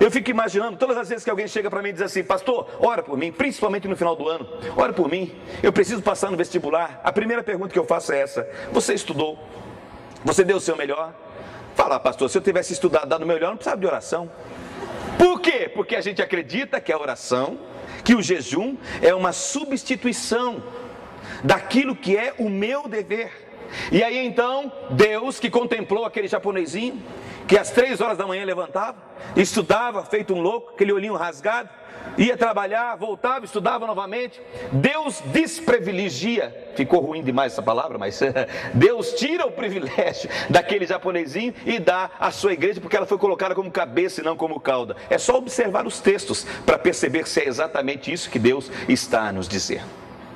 Eu fico imaginando, todas as vezes que alguém chega para mim e diz assim: pastor, ora por mim, principalmente no final do ano, ora por mim, eu preciso passar no vestibular. A primeira pergunta que eu faço é essa: você estudou? Você deu o seu melhor? Fala, pastor, se eu tivesse estudado, dado o melhor, não precisava de oração. Por quê? Porque a gente acredita que a oração, que o jejum é uma substituição daquilo que é o meu dever. E aí então, Deus, que contemplou aquele japonesinho, que às 3 horas da manhã levantava, estudava, feito um louco, aquele olhinho rasgado, ia trabalhar, voltava, estudava novamente. Deus desprivilegia, ficou ruim demais essa palavra, mas Deus tira o privilégio daquele japonesinho e dá à sua igreja, porque ela foi colocada como cabeça e não como cauda. É só observar os textos para perceber se é exatamente isso que Deus está a nos dizer.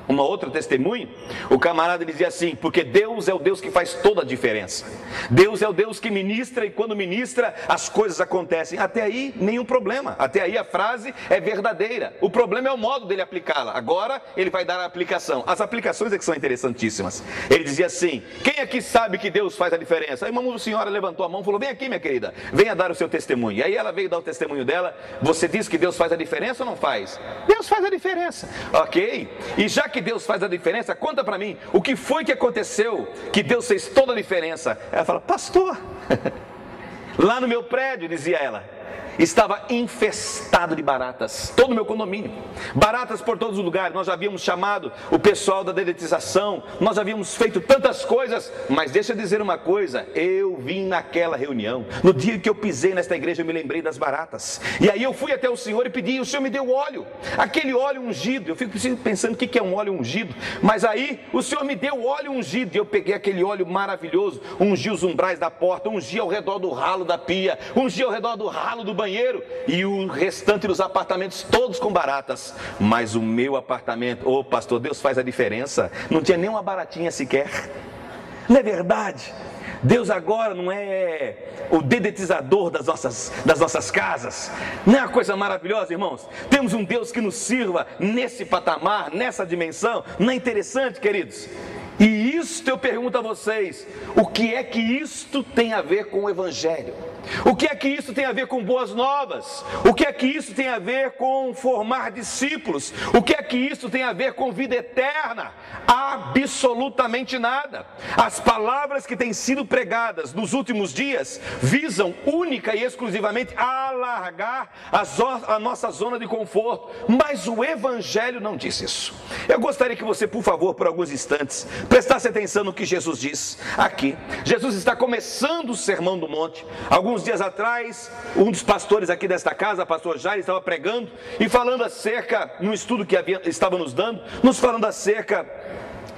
Uma outra testemunha, o camarada dizia assim: porque Deus é o Deus que faz toda a diferença. Deus é o Deus que ministra, e quando ministra, as coisas acontecem. Até aí, nenhum problema. Até aí a frase é verdadeira. O problema é o modo dele aplicá-la. Agora, ele vai dar a aplicação. As aplicações é que são interessantíssimas. Ele dizia assim: quem aqui sabe que Deus faz a diferença? Aí uma senhora levantou a mão e falou: vem aqui, minha querida, venha dar o seu testemunho. E aí ela veio dar o testemunho dela. Você diz que Deus faz a diferença ou não faz? Deus faz a diferença. Ok. E já que Deus faz a diferença, conta para mim, o que foi que aconteceu que Deus fez toda a diferença? Ela fala: pastor, lá no meu prédio, dizia ela, estava infestado de baratas, todo o meu condomínio, baratas por todos os lugares. Nós já havíamos chamado o pessoal da dedetização, nós já havíamos feito tantas coisas, mas deixa eu dizer uma coisa: eu vim naquela reunião, no dia que eu pisei nesta igreja, eu me lembrei das baratas, e aí eu fui até o Senhor e pedi, e o Senhor me deu óleo, aquele óleo ungido. Eu fico pensando o que é um óleo ungido, mas aí o Senhor me deu óleo ungido, e eu peguei aquele óleo maravilhoso, ungi os umbrais da porta, ungi ao redor do ralo da pia, ungi ao redor do ralo do banheiro, e o restante dos apartamentos todos com baratas. Mas o meu apartamento, ô pastor, Deus faz a diferença, não tinha nem uma baratinha sequer. Não é verdade? Deus agora não é o dedetizador das nossas casas. Não é uma coisa maravilhosa, irmãos? Temos um Deus que nos sirva nesse patamar, nessa dimensão. Não é interessante, queridos? E isto eu pergunto a vocês: o que é que isto tem a ver com o Evangelho? O que é que isso tem a ver com boas novas? O que é que isso tem a ver com formar discípulos? O que é que isso tem a ver com vida eterna? Absolutamente nada. As palavras que têm sido pregadas nos últimos dias visam única e exclusivamente alargar a nossa zona de conforto, mas o Evangelho não diz isso. Eu gostaria que você, por favor, por alguns instantes, prestasse atenção no que Jesus diz aqui. Jesus está começando o Sermão do Monte. Alguns dias atrás, um dos pastores aqui desta casa, pastor Jair, estava pregando e falando acerca, no estudo que estava nos dando, nos falando acerca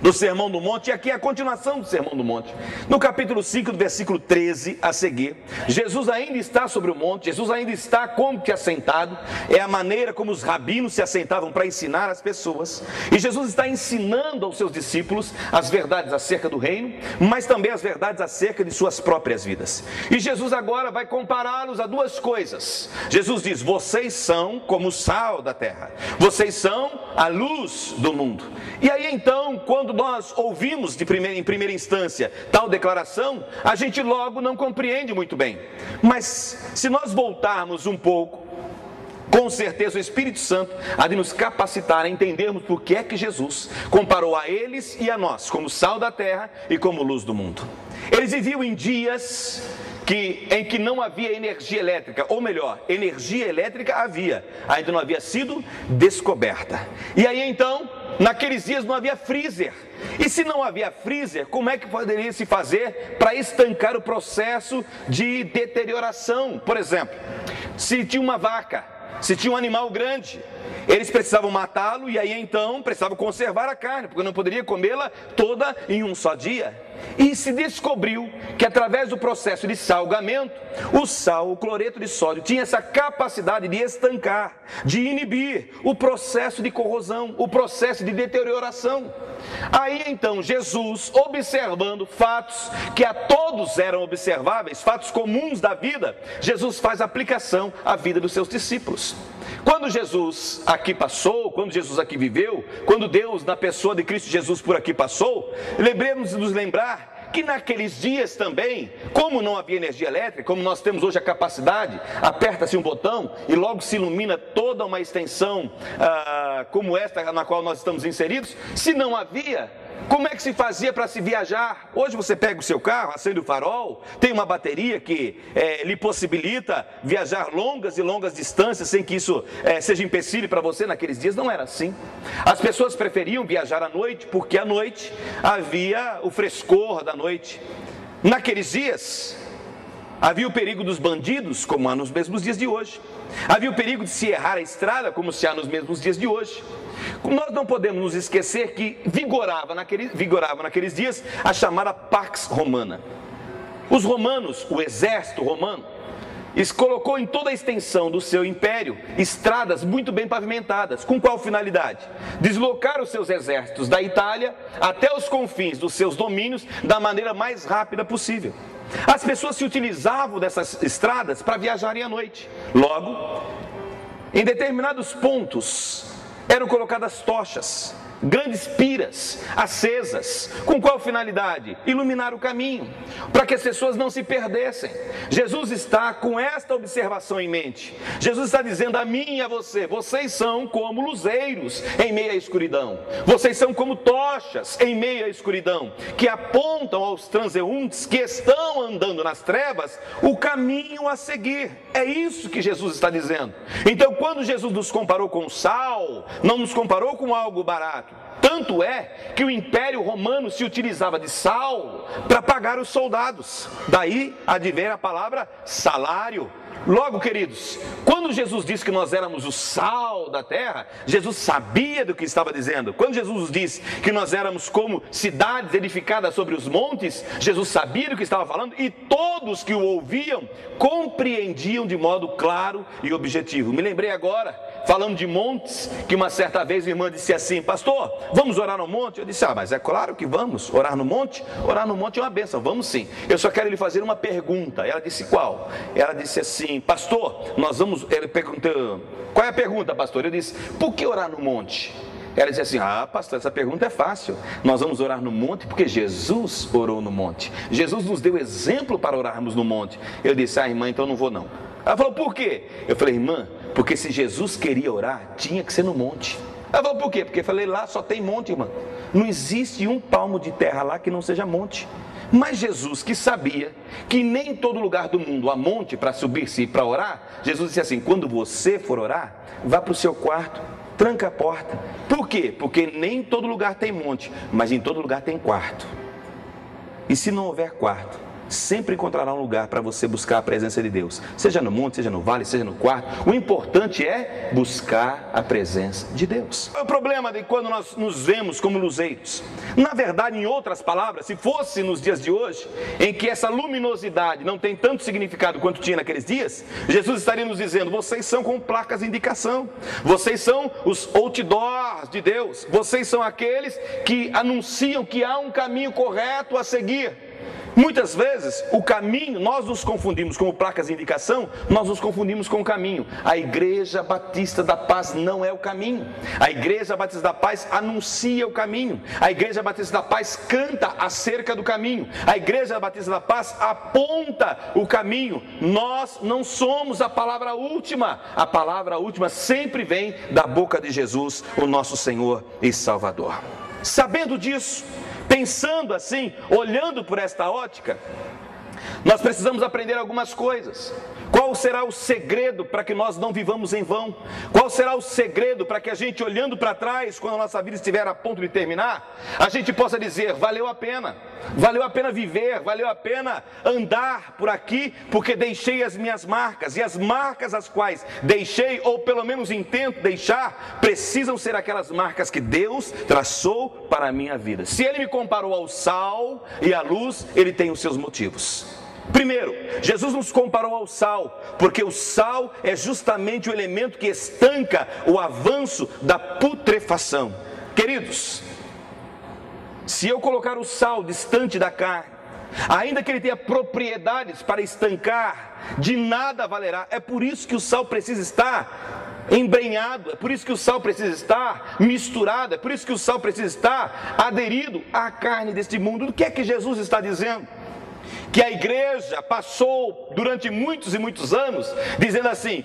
do Sermão do Monte. E aqui é a continuação do Sermão do Monte. No capítulo 5, do versículo 13 a seguir, Jesus ainda está sobre o monte, Jesus ainda está como que assentado. É a maneira como os rabinos se assentavam para ensinar as pessoas. E Jesus está ensinando aos seus discípulos as verdades acerca do reino, mas também as verdades acerca de suas próprias vidas. E Jesus agora vai compará-los a duas coisas. Jesus diz: vocês são como o sal da terra, vocês são a luz do mundo. E aí então, quando nós ouvimos em primeira instância tal declaração, a gente logo não compreende muito bem. Mas se nós voltarmos um pouco, com certeza o Espírito Santo há de nos capacitar a entendermos por que é que Jesus comparou a eles e a nós como sal da terra e como luz do mundo. Eles viviam em dias em que não havia energia elétrica, ou melhor, energia elétrica havia, ainda não havia sido descoberta. E aí então, naqueles dias não havia freezer. E se não havia freezer, como é que poderia se fazer para estancar o processo de deterioração? Por exemplo, se tinha uma vaca, se tinha um animal grande, eles precisavam matá-lo, e aí então precisavam conservar a carne, porque não poderia comê-la toda em um só dia. E se descobriu que através do processo de salgamento, o sal, o cloreto de sódio, tinha essa capacidade de estancar, de inibir o processo de corrosão, o processo de deterioração. Aí então Jesus, observando fatos que a todos eram observáveis, fatos comuns da vida, Jesus faz aplicação à vida dos seus discípulos. Quando Jesus aqui passou, quando Jesus aqui viveu, quando Deus na pessoa de Cristo Jesus por aqui passou, lembremos de nos lembrar que naqueles dias também, como não havia energia elétrica, como nós temos hoje a capacidade, aperta-se um botão e logo se ilumina toda uma extensão como esta na qual nós estamos inseridos, se não havia, como é que se fazia para se viajar? Hoje você pega o seu carro, acende o farol, tem uma bateria que lhe possibilita viajar longas e longas distâncias sem que isso seja empecilho para você. Naqueles dias não era assim. As pessoas preferiam viajar à noite porque à noite havia o frescor da noite. Naqueles dias havia o perigo dos bandidos, como há nos mesmos dias de hoje. Havia o perigo de se errar a estrada, como se há nos mesmos dias de hoje. Nós não podemos nos esquecer que vigorava naqueles dias a chamada Pax Romana. Os romanos, o exército romano, colocou em toda a extensão do seu império estradas muito bem pavimentadas. Com qual finalidade? Deslocar os seus exércitos da Itália até os confins dos seus domínios da maneira mais rápida possível. As pessoas se utilizavam dessas estradas para viajarem à noite. Logo, em determinados pontos eram colocadas tochas, grandes piras acesas. Com qual finalidade? Iluminar o caminho, para que as pessoas não se perdessem. Jesus está com esta observação em mente. Jesus está dizendo a mim e a você: vocês são como luzeiros em meio à escuridão. Vocês são como tochas em meio à escuridão, que apontam aos transeuntes que estão andando nas trevas o caminho a seguir. É isso que Jesus está dizendo. Então, quando Jesus nos comparou com o sal, não nos comparou com algo barato. Tanto é que o Império Romano se utilizava de sal para pagar os soldados. Daí advém a palavra salário. Logo, queridos, quando Jesus disse que nós éramos o sal da terra, Jesus sabia do que estava dizendo. Quando Jesus disse que nós éramos como cidades edificadas sobre os montes, Jesus sabia do que estava falando e todos que o ouviam compreendiam de modo claro e objetivo. Me lembrei agora, falando de montes, que uma certa vez a irmã disse assim: pastor, vamos orar no monte? Eu disse: mas é claro que vamos, orar no monte? Orar no monte é uma bênção, vamos sim. Eu só quero lhe fazer uma pergunta. Ela disse: qual? Ela disse assim: pastor, nós vamos... Ele perguntou: qual é a pergunta, pastor? Eu disse: por que orar no monte? Ela disse assim: pastor, essa pergunta é fácil. Nós vamos orar no monte porque Jesus orou no monte. Jesus nos deu exemplo para orarmos no monte. Eu disse: irmã, então não vou não. Ela falou: por quê? Eu falei: irmã, porque se Jesus queria orar, tinha que ser no monte. Ela falou: por quê? Porque eu falei: lá só tem monte, irmã. Não existe um palmo de terra lá que não seja monte. Mas Jesus, que sabia que nem em todo lugar do mundo há monte para subir-se e para orar, Jesus disse assim: quando você for orar, vá para o seu quarto, tranca a porta. Por quê? Porque nem em todo lugar tem monte, mas em todo lugar tem quarto. E se não houver quarto, sempre encontrará um lugar para você buscar a presença de Deus. Seja no monte, seja no vale, seja no quarto. O importante é buscar a presença de Deus. É o problema de quando nós nos vemos como luzeiros. Na verdade, em outras palavras, se fosse nos dias de hoje, em que essa luminosidade não tem tanto significado quanto tinha naqueles dias, Jesus estaria nos dizendo: vocês são como placas de indicação. Vocês são os outdoors de Deus. Vocês são aqueles que anunciam que há um caminho correto a seguir. Muitas vezes o caminho, nós nos confundimos como placas de indicação, nós nos confundimos com o caminho. A Igreja Batista da Paz não é o caminho. A Igreja Batista da Paz anuncia o caminho. A Igreja Batista da Paz canta acerca do caminho. A Igreja Batista da Paz aponta o caminho. Nós não somos a palavra última. A palavra última sempre vem da boca de Jesus, o nosso Senhor e Salvador. Sabendo disso, pensando assim, olhando por esta ótica, nós precisamos aprender algumas coisas. Qual será o segredo para que nós não vivamos em vão? Qual será o segredo para que a gente, olhando para trás, quando a nossa vida estiver a ponto de terminar, a gente possa dizer: valeu a pena viver, valeu a pena andar por aqui, porque deixei as minhas marcas, e as marcas as quais deixei, ou pelo menos intento deixar, precisam ser aquelas marcas que Deus traçou para a minha vida. Se Ele me comparou ao sal e à luz, Ele tem os seus motivos. Primeiro, Jesus nos comparou ao sal, porque o sal é justamente o elemento que estanca o avanço da putrefação. Queridos, se eu colocar o sal distante da carne, ainda que ele tenha propriedades para estancar, de nada valerá. É por isso que o sal precisa estar embrenhado, é por isso que o sal precisa estar misturado, é por isso que o sal precisa estar aderido à carne deste mundo. O que é que Jesus está dizendo? Que a igreja passou durante muitos e muitos anos dizendo assim: